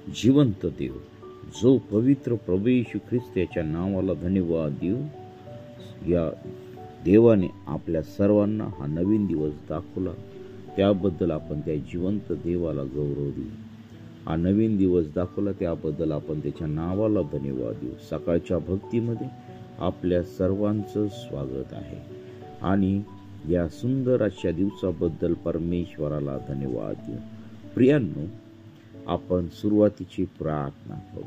जिवंत देव, जो पवित्र प्रभू येशू ख्रिस्त याच्या नावाला धन्यवाद देऊ. या देवाने आपल्या सर्वांना हा नवीन दिवस दाखवला, त्याबद्दल आपण त्या जिवंत देवाला गौरव देऊ. हा नवीन दिवस दाखवला त्याबद्दल आपण त्याच्या नावाला धन्यवाद देऊ. सकाळच्या भक्तीमध्ये आपल्या सर्वांचं स्वागत आहे आणि या सुंदर अशा दिवसाबद्दल परमेश्वराला धन्यवाद देऊ. प्रियांनो, आपण सुरुवातीची प्रार्थना करू.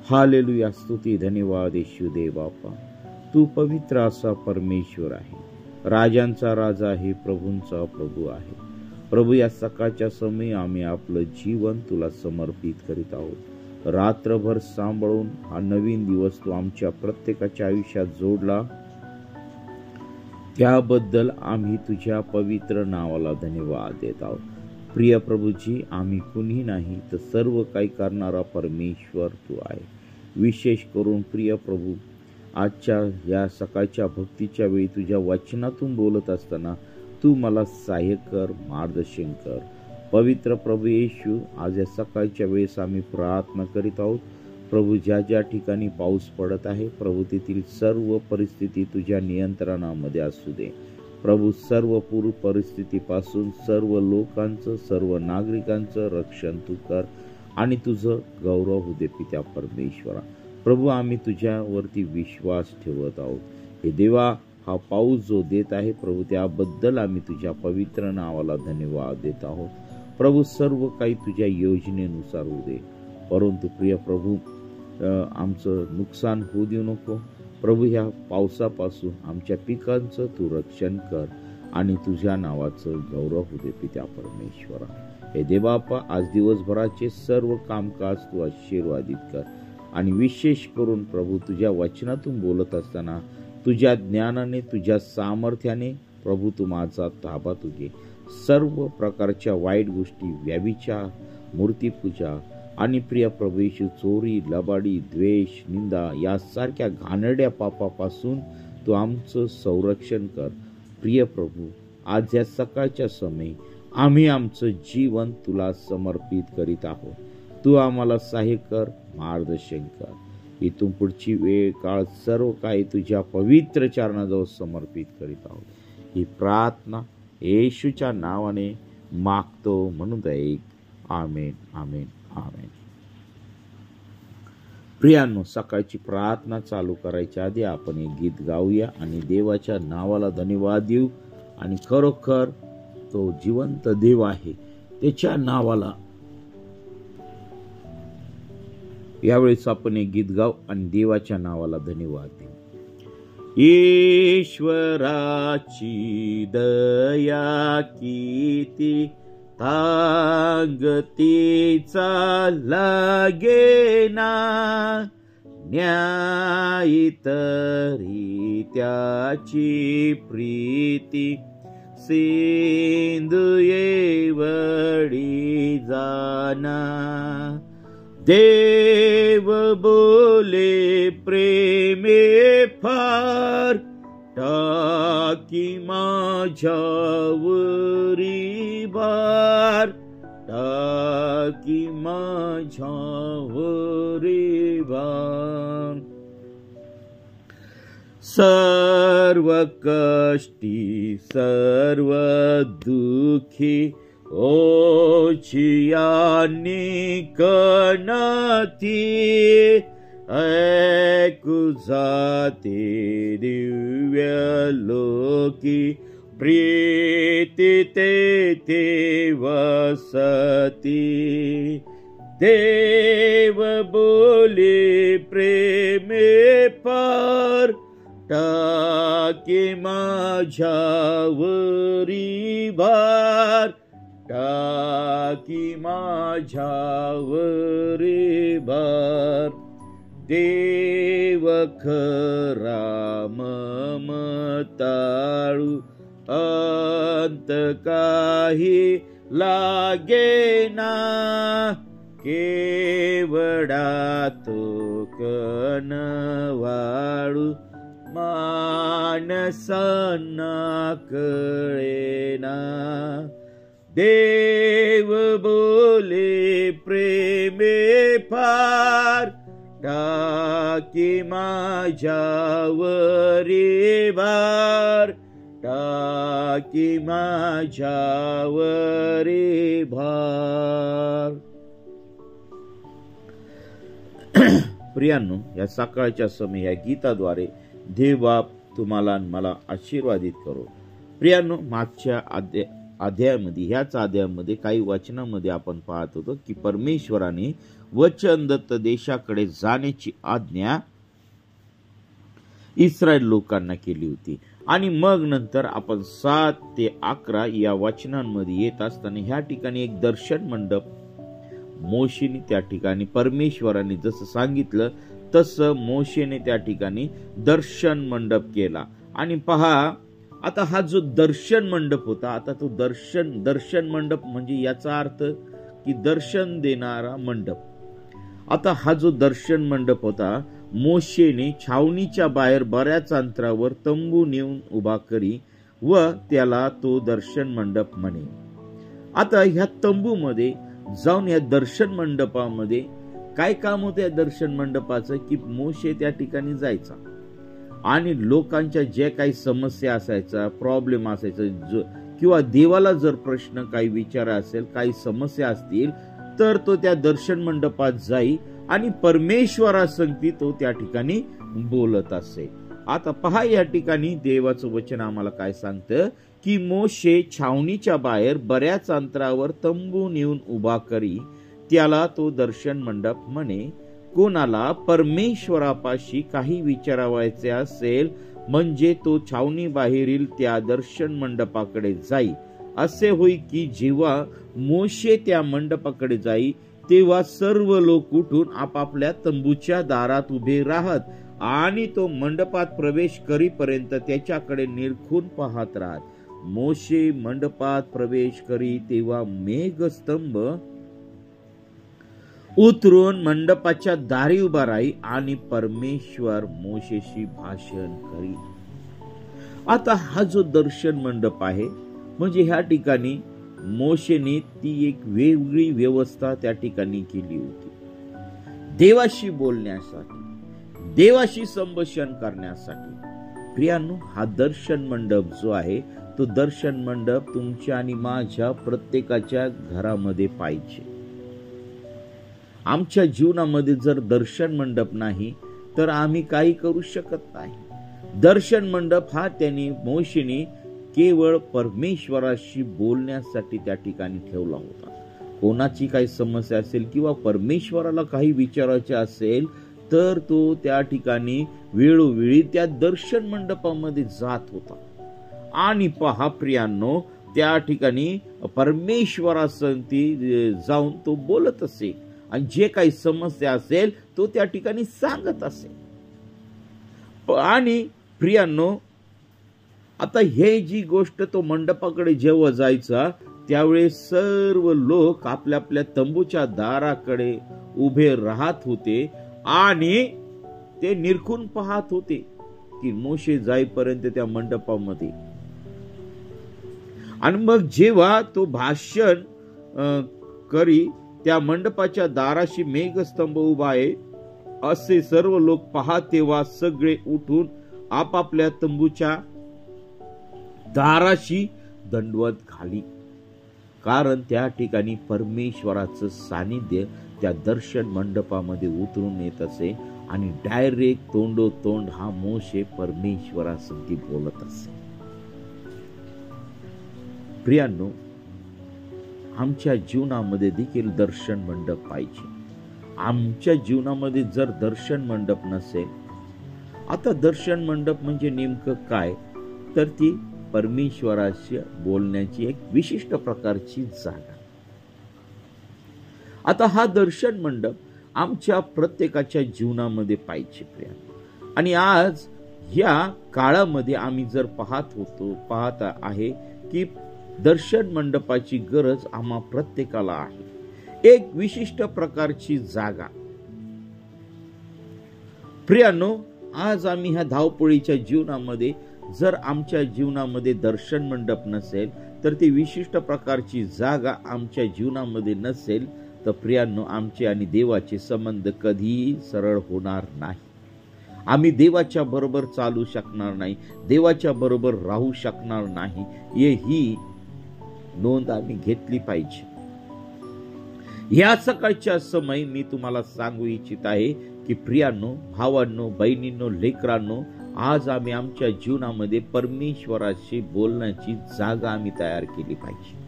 हालेलुया, स्तुती धन्यवाद येशू देव बापा, तू पवित्र असा परमेश्वर आहे, राजांचा राजा आहे, प्रभूंचा प्रभू आहे. प्रभू, या सकाळच्या समयी आम्ही आपलं जीवन तुला समर्पित करीत आहोत. रात्रभर सांभाळून हा नवीन दिवस तू आमच्या प्रत्येकाच्या आयुष्यात जोडला, त्याबद्दल आम्ही तुझ्या पवित्र नावाला धन्यवाद देत आहोत. प्रिय प्रभूजी, आम्ही कुणी नाही तर सर्व काही करणारा परमेश्वर तू आहे. विशेष करून प्रिय प्रभू, आजच्या या सकाळच्या भक्तीच्या वेळी तुझ्या वचनातून बोलत असताना तू मला सहाय्य कर, मार्गदर्शन कर. पवित्र प्रभू येशू, आज या सकाळच्या वेळेस आम्ही प्रार्थना करीत आहोत. प्रभू, ज्या ज्या ठिकाणी पाऊस पडत आहे प्रभू, तेथील सर्व परिस्थिती तुझ्या नियंत्रणामध्ये असू दे. प्रभू, सर्व पूर परिस्थितीपासून सर्व लोकांचं, सर्व नागरिकांचं रक्षण तू कर आणि तुझं गौरव होऊ दे पित्या परमेश्वरा. प्रभू, आम्ही तुझ्यावरती विश्वास ठेवत आहोत. हे देवा, हा पाऊस जो देत आहे प्रभू, त्याबद्दल आम्ही तुझ्या पवित्र नावाला धन्यवाद देत आहोत. प्रभू, सर्व काही तुझ्या योजनेनुसार होऊ दे, परंतु प्रिय प्रभू, आमचं नुकसान होऊ देऊ नको. प्रभू, ह्या पावसापासून आमच्या पिकांचं तू रक्षण कर आणि तुझ्या नावाचं गौरव होऊ दे पित्या परमेश्वरा. हे देवापा, आज दिवसभराचे सर्व कामकाज तू आशीर्वादित कर आणि विशेष करून प्रभू, तुझ्या वचनातून बोलत असताना तुझ्या ज्ञानाने, तुझ्या सामर्थ्याने प्रभू तू माझा ताबा तू घे. सर्व प्रकारच्या वाईट गोष्टी, व्यभिचार, मूर्तीपूजा आणि प्रिय प्रभू येशू, चोरी, लबाडी, द्वेष, निंदा यासारख्या घाणेरड्या पापापासून तू आमचं संरक्षण कर. प्रिय प्रभू, आज या सकाळच्या समयी आम्ही आमचं जीवन तुला समर्पित करीत आहोत. तू आम्हाला सहाय्य कर, मार्गदर्शन कर. इथून पुढची वेळ काळ सर्व काही तुझ्या पवित्र चरणाजवळ समर्पित करीत आहोत. ही प्रार्थना येशूच्या नावाने मागतो म्हणून ऐक. आमेन, आमेन, आमेन. प्रियांनो, सकाळची प्रार्थना चालू करायच्या आधी आपण एक गीत गाऊया आणि देवाच्या नावाला धन्यवाद देऊ. आणि खरोखर तो जिवंत देव आहे, त्याच्या नावाला यावेळेस आपण एक गीत गाऊ आणि देवाच्या नावाला धन्यवाद देऊ. ईश्वराची दया किती तांगतीचा लागेना, न्यायी तरी त्याची प्रीती सिंधू एवढी जाना. देव बोले प्रेमे फार, टाकी माझ्यावरी भार, टाकी माझ्यावरी भार. सर्व कष्टी सर्व दुःखी ओछियानी कणती, ऐकू जाते दिव्य लोकी, प्रीती तेथे वसती. देव बोले प्रेमे पार, टाके माझ्यावरी भार, टाकी माझ्यावरी भार. देव खरा ममताळू, अंत काही लागेना, केवडा तो कनवाळू, माणसांना कळेना. देव बोले प्रेमे फार, टाके माझ्यावरी भार, टाके माझ्यावरी भार. प्रियांनो, या सकाळच्या समय या गीताद्वारे देव बाप तुम्हाला मला आशीर्वादित करो. प्रियांनो, मागच्या अध्यायामध्ये ह्याच अध्यायामध्ये काही वचनामध्ये आपण पाहत होतो की परमेश्वराने वचनदत्त देशाकडे जाण्याची आज्ञा इस्रायल लोकांना केली होती. आणि मग नंतर आपण 7 ते 11 या वचनांमध्ये येत असताना ह्या ठिकाणी एक दर्शन मंडप मोशेने त्या ठिकाणी परमेश्वराने जसं सांगितलं तसं मोशेने त्या ठिकाणी दर्शन मंडप केला. आणि पहा, आता हा जो दर्शन मंडप होता, आता तो दर्शन मंडप म्हणजे याचा अर्थ की दर्शन देणारा मंडप. आता हा जो दर्शन मंडप होता, मोशेने छावणीच्या बाहेर बऱ्याच अंतरावर तंबू नेऊन उभा करी व त्याला तो दर्शन मंडप म्हणे. आता ह्या तंबूमध्ये जाऊन या दर्शन मंडपामध्ये काय काम होतं या दर्शन मंडपाचं की मोशे त्या ठिकाणी जायचा आणि लोकांच्या जे काही समस्या असायचा, प्रॉब्लेम असायचा किंवा देवाला जर प्रश्न काही विचार असेल, काही समस्या असतील तर तो त्या दर्शन मंडपात जाई आणि परमेश्वरासंगती तो त्या ठिकाणी बोलत असे. आता पहा, या ठिकाणी देवाचं वचन आम्हाला काय सांगतं की मोशे छावणीच्या बाहेर बऱ्याच अंतरावर तंबू नेऊन उभा करी, त्याला तो दर्शन मंडप म्हणे. कोणाला परमेश्वरापाशी काही विचारावायचे असेल म्हणजे तो छावणी बाहेरील त्या दर्शन मंडपाकडे जाई. असे होई की जेव्हा मोशे त्या मंडपाकडे जाई तेव्हा सर्व लोक उठून आपापल्या तंबूच्या दारात उभे राहत आणि तो मंडपात प्रवेश करीपर्यंत त्याच्याकडे निरखून पाहत राहत. मोशे मंडपात प्रवेश करी तेव्हा मेघस्तंभ उतरून मंडपाच्या दारी उभा राही आणि परमेश्वर मोशेशी भाषण करी. आता हा जो दर्शन मंडप आहे म्हणजे ह्या ठिकाणी मोशेने ती एक वेगळी व्यवस्था त्या ठिकाणी केली होती. देवाशी बोलण्यासाठी, देवाशी संभाषण करण्यासाठी. प्रियांनो, हा दर्शन मंडप जो आहे तो दर्शन मंडप तुमच्या आणि माझ्या प्रत्येकाच्या घरामध्ये पाहिजे. आमच्या जीवनामध्ये जर दर्शन मंडप नाही तर आम्ही काही करू शकत नाही. दर्शन मंडप हा त्यांनी मोशेने केवळ परमेश्वराशी बोलण्यासाठी त्या ठिकाणी ठेवला होता. कोणाची काही समस्या असेल किंवा परमेश्वराला काही विचारायचे असेल तर तो त्या ठिकाणी वेळोवेळी त्या दर्शन मंडपामध्ये जात होता. आणि पहा प्रियांनो, त्या ठिकाणी परमेश्वरासंगती जाऊन तो बोलत असे आणि जे काही समस्या असेल तो त्या ठिकाणी सांगत असे. आणि प्रियांनो, आता हे जी गोष्ट तो मंडपाकडे जेव्हा जायचा त्यावेळेस सर्व लोक आपल्या आपल्या तंबूच्या दाराकडे उभे राहत होते आणि ते निरखून पाहत होते की मोशे जाईपर्यंत त्या मंडपामध्ये. आणि मग जेव्हा तो भाषण करी त्या मंडपाच्या दाराशी मेघस्तंभ उभा आहे असे सर्व लोक पाहत तेव्हा सगळे उठून आपापल्या तंबूच्या दाराशी दंडवत घाली. कारण त्या ठिकाणी परमेश्वराचं सानिध्य त्या दर्शन मंडपामध्ये उतरून येत असे आणि डायरेक्ट तोंडोतोंड हा मोशे परमेश्वरासंगती बोलत असे. प्रियांनो, आमच्या जीवनामध्ये देखील दर्शन मंडप पाहिजे. आमच्या जीवनामध्ये जर दर्शन मंडप नसेल, आता दर्शन मंडप म्हणजे नेमकं काय तर ती परमेश्वराशी बोलण्याची एक विशिष्ट प्रकारची जागा. आता हा दर्शन मंडप आमच्या प्रत्येकाच्या जीवनामध्ये पाहिजे प्रियांनो. आणि आज या काळामध्ये आम्ही जर पाहत आहे की दर्शन मंडपाची गरज आम्हा प्रत्येकाला आहे. एक विशिष्ट प्रकारची जागा. प्रियांनो, आज आम्ही ह्या धावपळीच्या जीवनामध्ये जर आमच्या जीवनामध्ये दर्शन मंडप नसेल तर ती विशिष्ट प्रकारची जागा आमच्या जीवनामध्ये नसेल तर प्रियांनो, आमचे आणि देवाचे संबंध कधीही सरळ होणार नाही. आम्ही देवाच्या बरोबर चालू शकणार नाही, देवाच्या बरोबर राहू शकणार नाही. ही नोंद आम्ही घेतली पाहिजे. या सकाळच्या समय मी तुम्हाला सांगू इच्छित आहे की प्रियांनो, भावांनो, बहिणींनो, लेकरांनो, आज आम्ही आमच्या जीवनामध्ये परमेश्वराशी बोलण्याची जागा आम्ही तयार केली पाहिजे.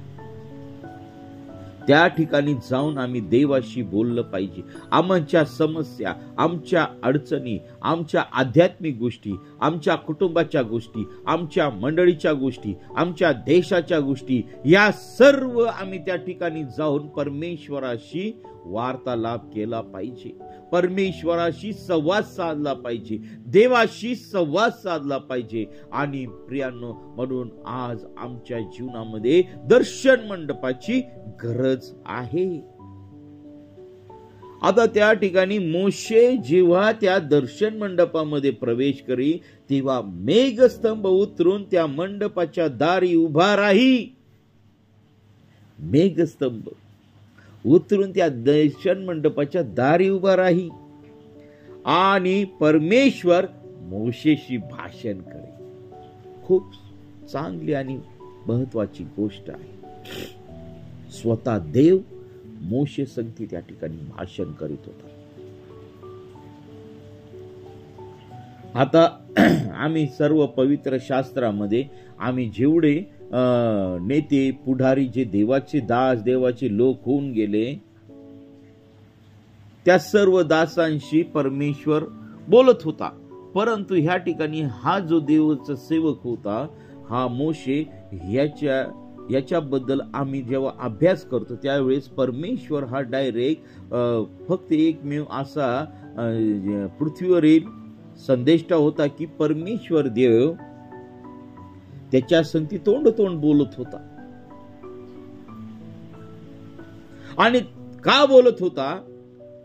त्या ठिकाणी जाऊन आम्ही देवाशी बोललं पाहिजे. आमच्या समस्या, आमच्या अडचणी, आमच्या आध्यात्मिक गोष्टी, आमच्या कुटुंबाच्या गोष्टी, आमच्या मंडळीच्या गोष्टी, आमच्या देशाच्या गोष्टी, या सर्व आम्ही त्या ठिकाणी जाऊन परमेश्वराशी वार्तालाप केला पाहिजे. परमेश्वराशी संवाद साधला पाहिजे, देवाशी संवाद साधला पाहिजे. आणि प्रियांनो, म्हणून आज आमच्या जीवनामध्ये दर्शन मंडपाची गरज आहे. आता त्या ठिकाणी मोशे जेव्हा त्या दर्शन मंडपामध्ये प्रवेश करी तेव्हा मेघस्तंभ उतरून त्या मंडपाच्या दारी उभा राही. मेघस्तंभ उतरून त्या दर्शन मंडपाच्या दारी उभा राही आणि परमेश्वर मोशेशी भाषण करे. खूप चांगली आणि महत्वाची गोष्ट आहे. स्वतः देव मोशे संगती त्या ठिकाणी भाषण करीत होता. आता आम्ही सर्व पवित्र शास्त्रामध्ये आम्ही जेवढे नेते पुढारी, जे देवाचे दास, देवाचे लोक होऊन गेले, त्या सर्व दासांशी परमेश्वर बोलत होता. परंतु ह्या ठिकाणी हा जो देवाचा सेवक होता, हा मोशे, याच्याबद्दल आम्ही जेव्हा अभ्यास करतो त्यावेळेस परमेश्वर हा डायरेक्ट फक्त एकमेव असा पृथ्वीवरील संदेष्टा होता की परमेश्वर देव त्याच्या संगती तोंड बोलत होता. आणि का बोलत होता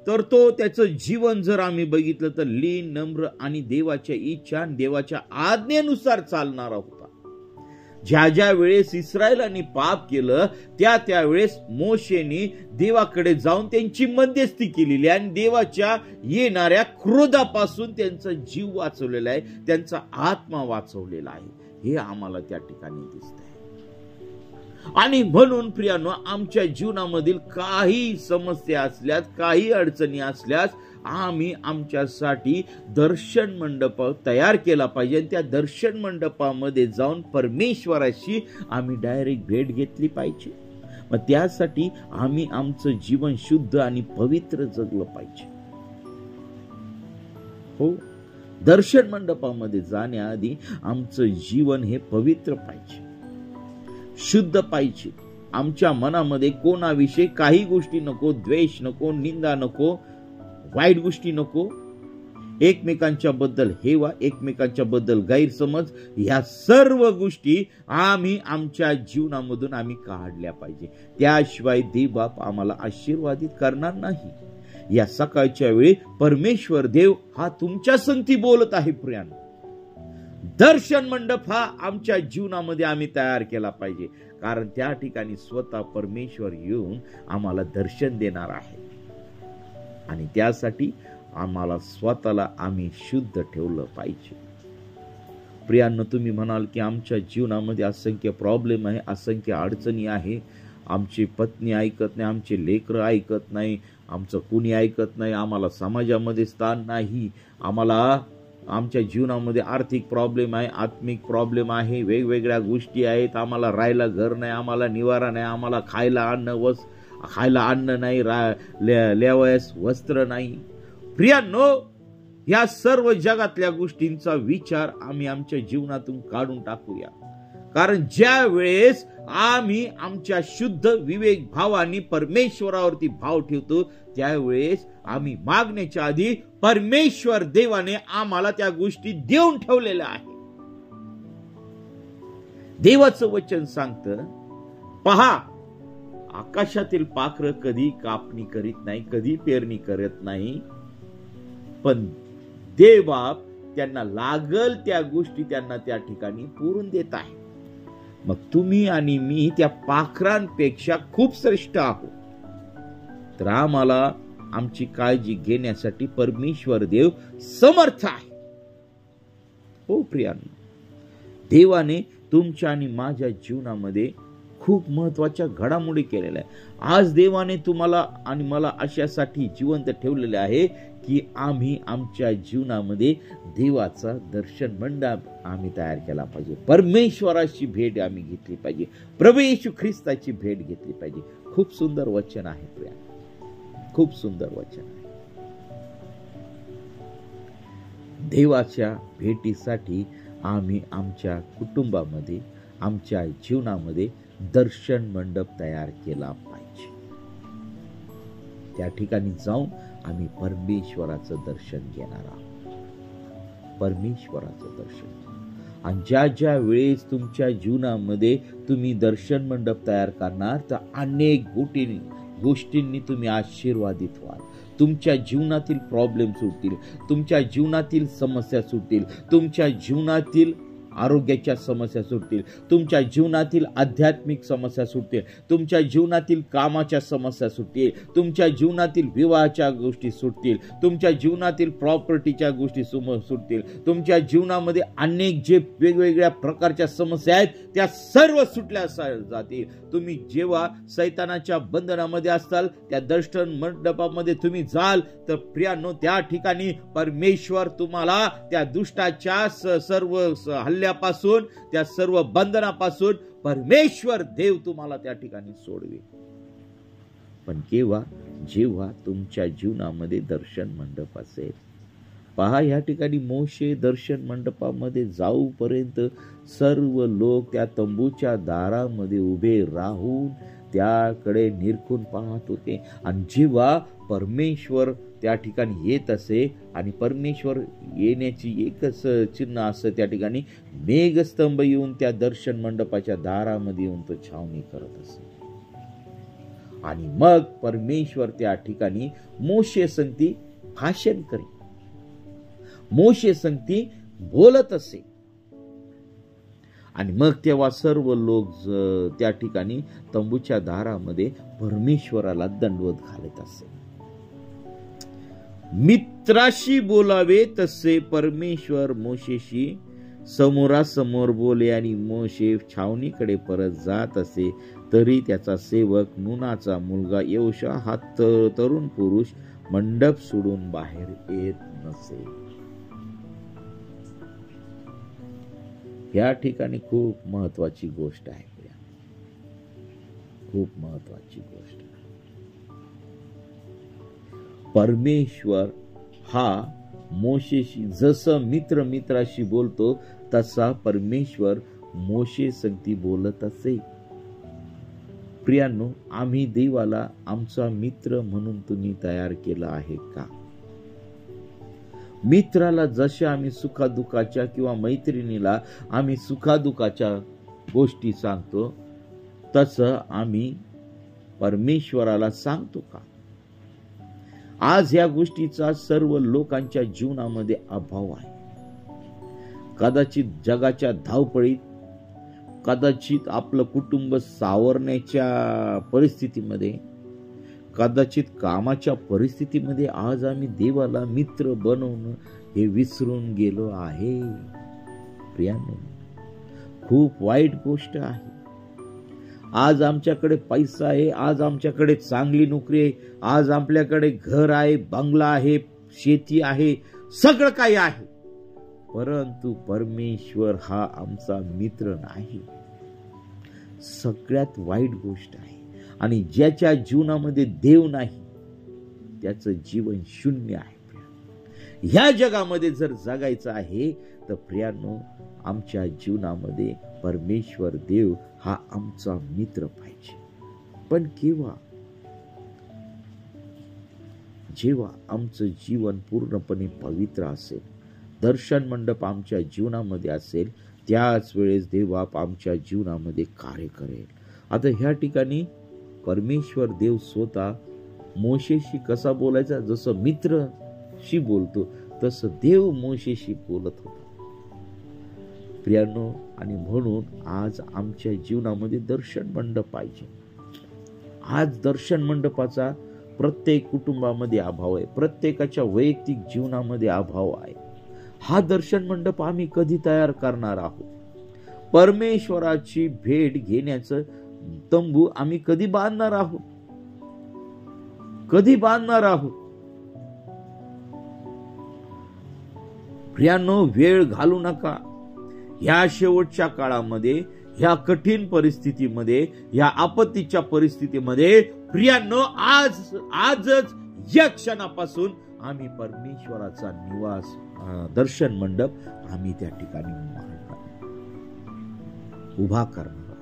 तर तो त्याचं जीवन जर आम्ही बघितलं तर लीन, नम्र आणि देवाच्या इच्छा, देवाच्या आज्ञेनुसार चालणारा होता. ज्या वेळेस इस्रायलांनी पाप केलं त्यावेळेस मोशेनी देवाकडे जाऊन त्यांची मध्यस्थी केलेली आणि देवाच्या येणाऱ्या क्रोधापासून त्यांचा जीव वाचवलेला आहे, त्यांचा आत्मा वाचवलेला आहे. हे आम्हाला त्या ठिकाणी दिसतंय. आणि म्हणून प्रियांनो, आमच्या जीवनामधील काही समस्या असल्यास, काही अडचणी असल्यास आम्ही आमच्यासाठी दर्शन मंडप तयार केला पाहिजे. त्या दर्शन मंडपामध्ये जाऊन परमेश्वराशी आम्ही डायरेक्ट भेट घेतली पाहिजे. मग त्यासाठी आम्ही आमचं जीवन शुद्ध आणि पवित्र जगलं पाहिजे. हो, दर्शन मंडपामध्ये जाण्याआधी आमचं जीवन हे पवित्र पाहिजे, शुद्ध पाहिजे. आमच्या मनामध्ये कोणाविषयी काही गोष्टी नको, द्वेष नको, निंदा नको, वाईट गोष्टी नको, एकमेकांच्या बद्दल हेवा, एकमेकांच्या बद्दल गैरसमज, या सर्व गोष्टी आम्ही आमच्या जीवनामधून आम्ही काढल्या पाहिजे. त्याशिवाय देवबाप आम्हाला आशीर्वादित करणार नाही. या सकाळच्या वेळी परमेश्वर देव हा तुमच्या संगती बोलत आहे. प्रियांनो, दर्शन मंडप हा आमच्या जीवनामध्ये आम्ही तयार केला पाहिजे, कारण त्या ठिकाणी स्वतः परमेश्वर येऊन आम्हाला दर्शन देणार आहे. आणि त्यासाठी आम्हाला स्वतःला आम्ही शुद्ध ठेवलं पाहिजे. प्रियांनो, तुम्ही म्हणाल की आमच्या जीवनामध्ये असंख्य प्रॉब्लेम आहे, असंख्य अडचणी आहे, आमची पत्नी ऐकत नाही, आमचे लेकरं ऐकत नाही, आमचं कुणी ऐकत नाही, आम्हाला समाजामध्ये स्थान नाही, आम्हाला आमच्या जीवनामध्ये आर्थिक प्रॉब्लेम आहे, आत्मिक प्रॉब्लेम आहे, वेगवेगळ्या गोष्टी आहेत, आम्हाला राहायला घर नाही, आम्हाला निवारा नाही, आम्हाला खायला अन्न नाही, लेवायस वस्त्र नाही. प्रियांनो, या सर्व जगातल्या गोष्टींचा विचार आम्ही आमच्या जीवनातून काढून टाकूया. कारण ज्या वेळेस आम्ही आमच्या शुद्ध विवेक भावानी परमेश्वरावरती भाव ठेवतो त्यावेळेस आम्ही मागण्याच्या आधी परमेश्वर देवाने आम्हाला त्या गोष्टी देऊन ठेवलेल्या आहे. देवाचं वचन सांगतं, पहा, आकाशातील पाखरं कधी कापणी करीत नाही, कधी पेरणी करत नाही, पण देवबाप त्यांना लागल त्या गोष्टी त्यांना त्या ठिकाणी पुरून देत आहे. मग तुम्ही आणि मी त्या पाखरांपेक्षा खूप श्रेष्ठ आहोत. तर आम्हाला आमची काळजी घेण्यासाठी परमेश्वर देव समर्थ आहे. हो प्रियांनो, देवाने तुमच्या आणि माझ्या जीवनामध्ये खूप महत्वाच्या घडामोडी केलेल्या आहे. आज देवाने तुम्हाला आणि मला अशासाठी जिवंत ठेवलेले आहे की आम्ही आमच्या जीवनामध्ये देवाचा दर्शन मंडप आम्ही तयार केला पाहिजे. परमेश्वराची भेट आम्ही घेतली पाहिजे. प्रभू येशू ख्रिस्ताची भेट घेतली पाहिजे. खूप सुंदर वचन आहे प्रिया, खूप सुंदर वचन आहे. देवाच्या भेटीसाठी आम्ही आमच्या कुटुंबामध्ये, आमच्या जीवनामध्ये दर्शन मंडप तयार केला पाहिजे. त्या ठिकाणी जाऊन आम्ही परमेश्वराचं दर्शन घेणार आहोत. परमेश्वराचं दर्शन. आणि ज्या ज्या वेळेस तुमच्या जीवनामध्ये तुम्ही दर्शन मंडप तयार करणार, तर अनेक गोष्टींनी तुम्ही आशीर्वादित व्हाल. तुमच्या जीवनातील प्रॉब्लेम सुटतील, तुमच्या जीवनातील समस्या सुटतील, तुमच्या जीवनातील आरोग्याच्या समस्या सुटतील, तुमच्या जीवनातील आध्यात्मिक समस्या सुटतील, तुमच्या जीवनातील कामाच्या समस्या सुटतील, तुमच्या जीवनातील विवाहाच्या गोष्टी सुटतील, तुमच्या जीवनातील प्रॉपर्टीच्या गोष्टी सुटतील, तुमच्या जीवनामध्ये अनेक जे वेगवेगळ्या प्रकारच्या समस्या आहेत त्या सर्व सुटल्या जातील. तुम्ही जेव्हा सैतानाच्या बंधनामध्ये असताल, त्या दर्शन मंडपामध्ये तुम्ही जाल, तर प्रियांनो त्या ठिकाणी परमेश्वर तुम्हाला त्या दुष्टाच्या सर्व हल्ल्यापासून, त्या सर्व बंधनापासून परमेश्वर देव तुम्हाला त्या ठिकाणी सोडवे. पण केव्हा? जेव्हा तुमच्या जीवनामध्ये दर्शन मंडप असेल. पहा, या ठिकाणी मोशे दर्शन मंडपामध्ये जाऊपर्यंत सर्व लोक त्या तंबूच्या दारामध्ये उभे राहून त्याकडे निरखून पाहत होते. आणि जेव्हा परमेश्वर त्या ठिकाणी येत असे, आणि परमेश्वर येण्याची एकच चिन्ह असं, त्या ठिकाणी मेघस्तंभ येऊन त्या दर्शन मंडपाच्या दारामध्ये येऊन तो छावणी करत असे. आणि मग परमेश्वर त्या ठिकाणी मोशे संगती भाषण करे, मोशे संगती बोलत असे. आणि मग तेव्हा सर्व लोक त्या ठिकाणी तंबूच्या दारामध्ये परमेश्वराला दंडवत घालत असे. मित्राशी बोलावे तसे परमेश्वर मोशेशी समोरासमोर बोले. आणि मोशे छावणीकडे परत जात असे, तरी त्याचा सेवक नूनाचा मुलगा योशा हा तरुण पुरुष मंडप सोडून बाहेर येत नसे. या ठिकाणी खूप महत्वाची गोष्ट आहे, खूप महत्वाची गोष्ट आहे. परमेश्वर हा मोशेशी जसं मित्र मित्राशी बोलतो, तसा परमेश्वर मोशे संगती बोलत असे. प्रियांनो, आम्ही देवाला आमचा मित्र म्हणून तुम्ही तयार केला आहे का? मित्राला जसे आम्ही सुखादुखाच्या, किंवा मैत्रिणीला आम्ही सुखादुखाच्या गोष्टी सांगतो, तसं आम्ही परमेश्वराला सांगतो का? आज या गोष्टीचा सर्व लोकांच्या जीवनामध्ये अभाव आहे. कदाचित जगाच्या धावपळीत, कदाचित आपलं कुटुंब सावरण्याच्या परिस्थितीमध्ये, कदाचित कामाच्या परिस्थितीमध्ये आज आम्ही देवाला मित्र बनवणं हे विसरून गेलो आहे. प्रियांनो, खूप वाईट गोष्ट आहे. आज आमच्याकडे पैसा आहे, आज आमच्याकडे चांगली नोकरी आहे, आज आपल्याकडे घर आहे, बंगला आहे, शेती आहे, सगळं काही आहे, परंतु परमेश्वर हा आमचा मित्र नाही. सगळ्यात वाईट गोष्ट आहे. आणि ज्याच्या जीवनामध्ये देव नाही, त्याचं जीवन शून्य आहे. ह्या जगामध्ये जर जगायचं आहे, तर प्रियांनो, आमच्या जीवनामध्ये परमेश्वर देव हा आमचा मित्र पाहिजे. पण केव्हा? जेव्हा आमचं जीवन पूर्णपणे पवित्र असेल, दर्शन मंडप आमच्या जीवनामध्ये असेल, त्याच वेळेस देव आमच्या जीवनामध्ये कार्य करेल. आता ह्या ठिकाणी परमेश्वर देव स्वतः मोशेशी कसा बोलायचा? जसं मित्रशी बोलतो तसं देव मोशेशी बोलत होता. प्रियांनो, आणि म्हणून आज आमच्या जीवनामध्ये दर्शन मंडप पाहिजे. आज दर्शन मंडपाचा प्रत्येक कुटुंबामध्ये अभाव आहे, प्रत्येकाच्या वैयक्तिक जीवनामध्ये अभाव आहे. हा दर्शन मंडप आम्ही कधी तयार करणार आहोत? परमेश्वराची भेट घेण्याचं तंबू आम्ही कधी बांधणार आहोत? कधी बांधणार आहोत? प्रियांनो, वेळ घालू नका. या शेवटच्या काळामध्ये, ह्या कठीण परिस्थितीमध्ये, या आपत्तीच्या परिस्थितीमध्ये प्रियांनो, आजच या क्षणापासून आम्ही परमेश्वराचा निवास, दर्शन मंडप आम्ही त्या ठिकाणी उभा करणार आहोत.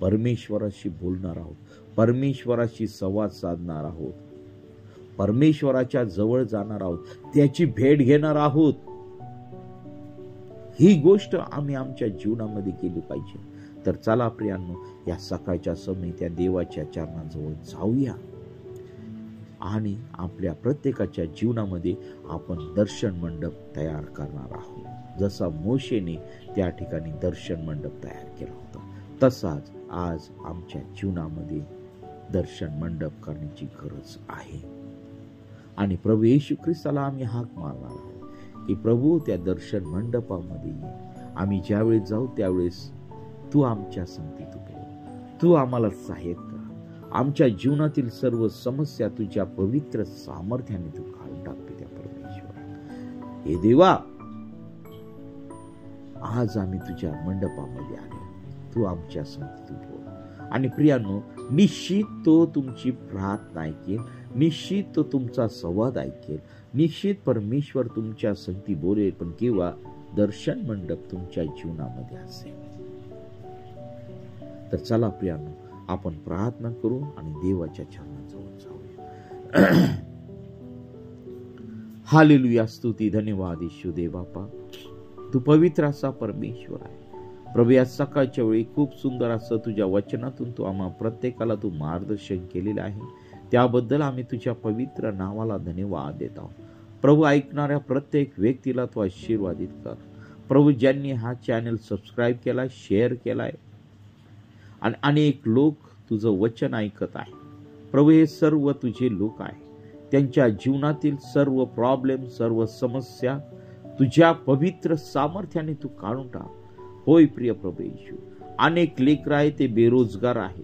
परमेश्वराशी बोलणार आहोत, परमेश्वराशी संवाद साधणार आहोत, परमेश्वराच्या जवळ जाणार आहोत, त्याची भेट घेणार आहोत. ही गोष्ट आम्ही आमच्या जीवनामध्ये केली पाहिजे. तर चला प्रियांनो, या सकाळच्या समयी त्या देवाच्या चरणाजवळ जाऊया आणि आपल्या प्रत्येकाच्या जीवनामध्ये आपण दर्शन मंडप तयार करणार आहोत. जसा मोशेने त्या ठिकाणी दर्शन मंडप तयार केला होता, तसाच आज आमच्या जीवनामध्ये दर्शन मंडप करण्याची गरज आहे. आणि प्रभू येशू ख्रिस्ताला आम्ही हाक मारणार आहोत की प्रभू, त्या दर्शन मंडपामध्ये ये. आम्ही ज्यावेळेस जाऊ त्यावेळेस तू आमच्या संगतीत उभे हो, तू आम्हाला सहाय्य कर. आमच्या जीवनातील सर्व समस्या तुझ्या पवित्र सामर्थ्याने तू काढून टाकते त्या परमेश्वर. हे देवा, आज आम्ही तुझ्या मंडपामध्ये आलो, तू आमच्या संगतीत उभे हो. आणि प्रियांनो, निश्चित तो तुमची प्रार्थना ऐकेल, निश्चित तो तुमचा संवाद ऐकेल, निश्चित परमेश्वर तुमच्या संगती बोलेल. पण केव्हा? दर्शन मंडप तुमच्या जीवनामध्ये असेल. तर चला प्रियांनो, आपण प्रार्थना करू आणि देवाच्या चरणाजवळ जाऊया. हालेलुया, स्तुती, धन्यवाद येशू देव बापा, तू पवित्र असा परमेश्वर आहे. प्रभू, या सकाळच्या वेळी खूप सुंदर असं तुझ्या वचनातून तू आम्हा प्रत्येकाला तू मार्गदर्शन केलेलं आहे. त्याबद्दल आम्ही तुझ्या पवित्र नावाला धन्यवाद देत आहोत. प्रभू, ऐकणाऱ्या प्रत्येक व्यक्तीला तू आशीर्वादित कर. प्रभू, ज्यांनी हा चॅनल सबस्क्राईब केला, शेअर केलाय आणि अनेक लोक तुझं वचन ऐकत आहे. प्रभू, हे सर्व तुझे लोक आहे. त्यांच्या जीवनातील सर्व प्रॉब्लेम, सर्व समस्या तुझ्या पवित्र सामर्थ्याने तू काढून टाक. होय प्रिय प्रभू येशू, अनेक लेकरं आहे ते बेरोजगार आहे.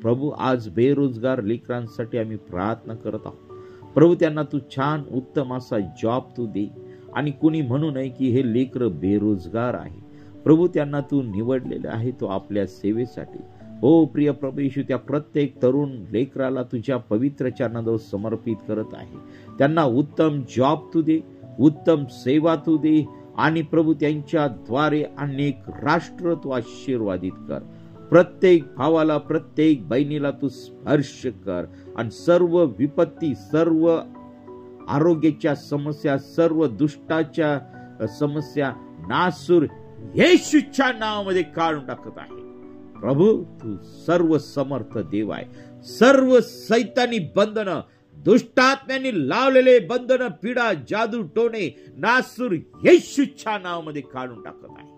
प्रभू, आज बेरोजगार लेकरांसाठी आम्ही प्रार्थना करत आहोत. प्रभू, त्यांना तू छान उत्तम असा जॉब तू दे. आणि कुणी म्हणू नये की हे लेकरं बेरोजगार आहे. प्रभू, त्यांना तू निवडलेलं आहे तो आपल्या सेवेसाठी. हो प्रिय प्रभू येशू, त्या प्रत्येक तरुण लेकराला तुझ्या पवित्र चरणाजवळ समर्पित करत आहे. त्यांना उत्तम जॉब तू दे, उत्तम सेवा तू दे. आणि प्रभू, त्यांच्याद्वारे अनेक राष्ट्र तू आशीर्वादित कर. प्रत्येक भावाला, प्रत्येक बहिणीला तू स्पर्श कर. आणि सर्व विपत्ती, सर्व आरोग्याच्या समस्या, सर्व दुष्टाच्या समस्या नासूर येशूच्या नावामध्ये काढून टाकत आहे. प्रभू, तू सर्व समर्थ देव आहे. सर्व सैतानी बंधन, दुष्टात्म्यांनी लावलेले बंधन, पीडा, जादू, टोणे नासूर येशूच्या नावामध्ये काढून टाकत आहे.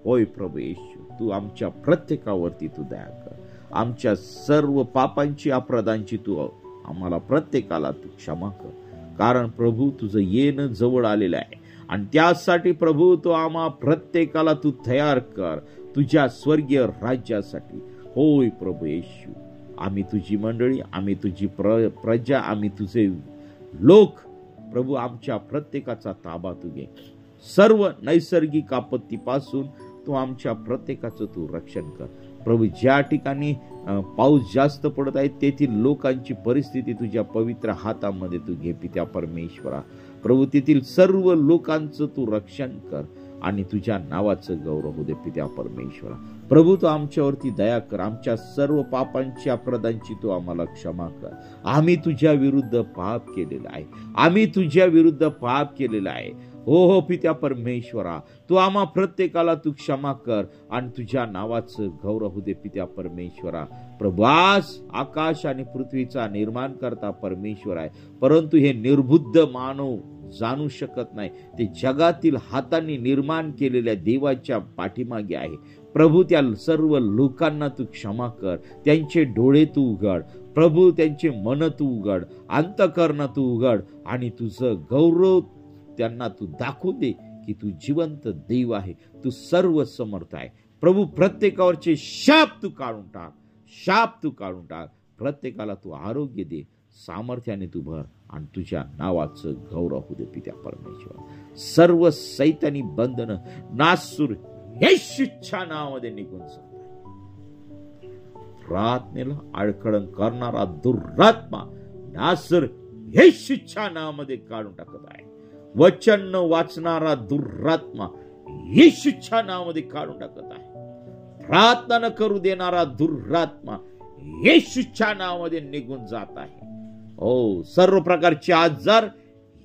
होय प्रभू येशू, तू आमच्या प्रत्येकावरती तू दया कर. आमच्या सर्व पापांची, अपराधांची तू आम्हाला प्रत्येकाला तू क्षमा कर. कारण प्रभू, तुझं येणं जवळ आलेलं आहे. आणि त्यासाठी प्रभू, तू आम्हा प्रत्येकाला तू तयार कर तुझ्या स्वर्गीय राज्यासाठी. होय प्रभू येशू, आम्ही तुझी मंडळी, आम्ही तुझी प्रजा, आम्ही तुझे लोक. प्रभू, आमच्या प्रत्येकाचा ताबा तू घे. सर्व नैसर्गिक आपत्तीपासून तू आमच्या प्रत्येकाचं तू रक्षण कर. प्रभू, ज्या ठिकाणी पाऊस जास्त पडत आहे तेथील लोकांची परिस्थिती तुझ्या पवित्र हातामध्ये तू घे पित्या परमेश्वरा. प्रभू, तेथील सर्व लोकांचं तू रक्षण कर आणि तुझ्या नावाचं गौरव होऊ दे पित्या परमेश्वरा. प्रभू, तू आमच्यावरती दया कर. आमच्या सर्व पापांची, अपराधांची तू आम्हाला क्षमा कर. आम्ही तुझ्या विरुद्ध पाप केलेला आहे. आम्ही तुझ्या विरुद्ध पाप केलेला आहे. हो हो पित्या परमेश्वरा, तू आम्हा प्रत्येकाला तू क्षमा कर आणि तुझ्या नावाचं गौरव होऊ दे पित्या परमेश्वरा. प्रभू, आज आकाश आणि पृथ्वीचा निर्माण करता परमेश्वर आहे, परंतु हे निर्बुद्ध मानव जाणू शकत नाही. ते जगातील हातांनी निर्माण केलेल्या देवाच्या पाठीमागे आहे. प्रभू, त्या सर्व लोकांना तू क्षमा कर. त्यांचे डोळे तू उघड प्रभू, त्यांचे मन तू उघड, अंतःकरण तू उघड आणि तुझं गौरव त्यांना तू दाखवून दे की तू जिवंत देव आहे, तू सर्व समर्थ आहे. प्रभू, प्रत्येकावरचे शाप तू काढून टाक, शाप तू काढून टाक. प्रत्येकाला तू आरोग्य दे, सामर्थ्याने तू भर आणि तुझ्या नावाचं गौरव होऊ दे पित्या परमेश्वर. सर्व सैतानी बंधन नासूर येशूच्या नावामध्ये निघून जा. प्रार्थनेला अडखळण करणारा दुरात्मा नासर येशूच्या नावामध्ये काढून टाकत आहे. वचन न वाचणारा दुरात्मा येशूच्या नावामध्ये काढून टाकत आहे. प्रार्थना न करू देणारा दुरात्मा येशूच्या नावामध्ये निघून जात आहे. हो, सर्व प्रकारचे आजार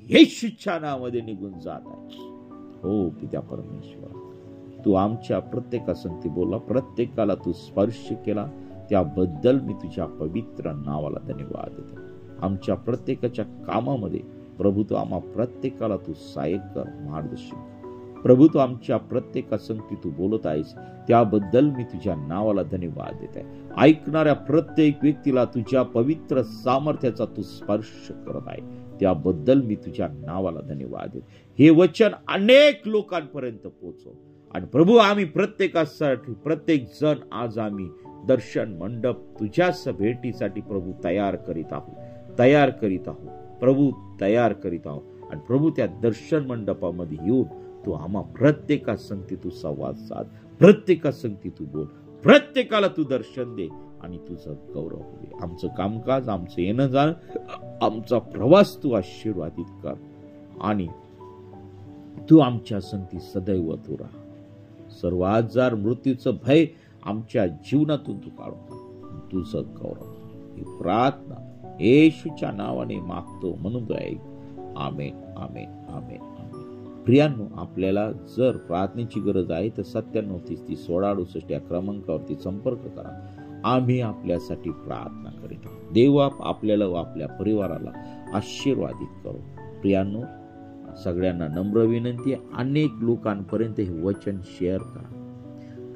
येशूच्या नावामध्ये निघून जात आहे. हो पित्या परमेश्वर, तू आमच्या प्रत्येकासंगती बोला, प्रत्येकाला तू स्पर्श केला, त्याबद्दल मी तुझ्या पवित्र नावाला धन्यवाद देतो. आमच्या प्रत्येकाच्या कामामध्ये प्रभू तू आम्हा प्रत्येकाला तू सहाय्य कर, मार्गदर्शन कर. प्रभू, तू आमच्या प्रत्येकासंगती तू बोलत आहेस, त्याबद्दल मी तुझ्या नावाला धन्यवाद देत आहे. ऐकणाऱ्या प्रत्येक व्यक्तीला तुझ्या पवित्र सामर्थ्याचा तू स्पर्श करत आहे, त्याबद्दल मी तुझ्या नावाला धन्यवाद देत. हे वचन अनेक लोकांपर्यंत पोहोचव. आणि प्रभू, आम्ही प्रत्येकासाठी, प्रत्येक जण आज आम्ही दर्शन मंडप तुझ्या भेटीसाठी प्रभू तयार करीत आहोत, तयार करीत आहोत प्रभू, तयार करीत आहोत. आणि प्रभू, त्या दर्शन मंडपामध्ये येऊन तू आम्हा प्रत्येकासंगती तू संवाद साध, प्रत्येकासंगती तू बोल, प्रत्येकाला तू दर्शन दे आणि तुझं गौरव होऊ दे. आमचं कामकाज, आमचं येणं जाणं, आमचा प्रवास तू आशीर्वादित कर आणि तू आमच्या संगती सदैव तू राहा. सर्व आजार, मृत्यूचं भय आमच्या जीवनातून तू काढून टाक. तुझं गौरव. ही प्रार्थना येशूच्या नावाने मागतो म्हणून तू ऐक. आमेन, आमेन, आमेन, आमेन. प्रियांनो, आपल्याला जर प्रार्थनेची गरज आहे तर 97301668 या क्रमांकावरती संपर्क करा. आम्ही आपल्यासाठी प्रार्थना करीत आहोत. देव आपल्याला व आपल्या परिवाराला आशीर्वादित करो. प्रियांनो, सगळ्यांना नम्र विनंती आहे, अनेक लोकांपर्यंत हे वचन शेअर करा.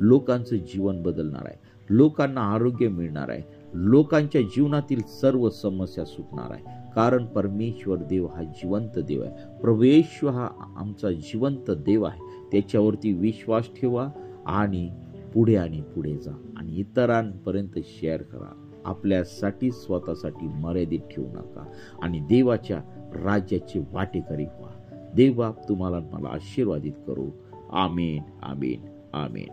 लोकांचं जीवन बदलणार आहे, लोकांना आरोग्य मिळणार आहे, लोकांच्या जीवनातील सर्व समस्या सुटणार आहे. कारण परमेश्वर देव हा जिवंत देव आहे. प्रभू येशू हा आमचा जिवंत देव आहे. त्याच्यावरती विश्वास ठेवा आणि पुढे जा आणि इतरांपर्यंत शेअर करा. आपल्यासाठी स्वतःसाठी मर्यादित ठेवू नका आणि देवाच्या राज्याचे वाटेकरी व्हा. देव बाप तुम्हाला मला आशीर्वादित करू. आमेन, आमेन, आमेन.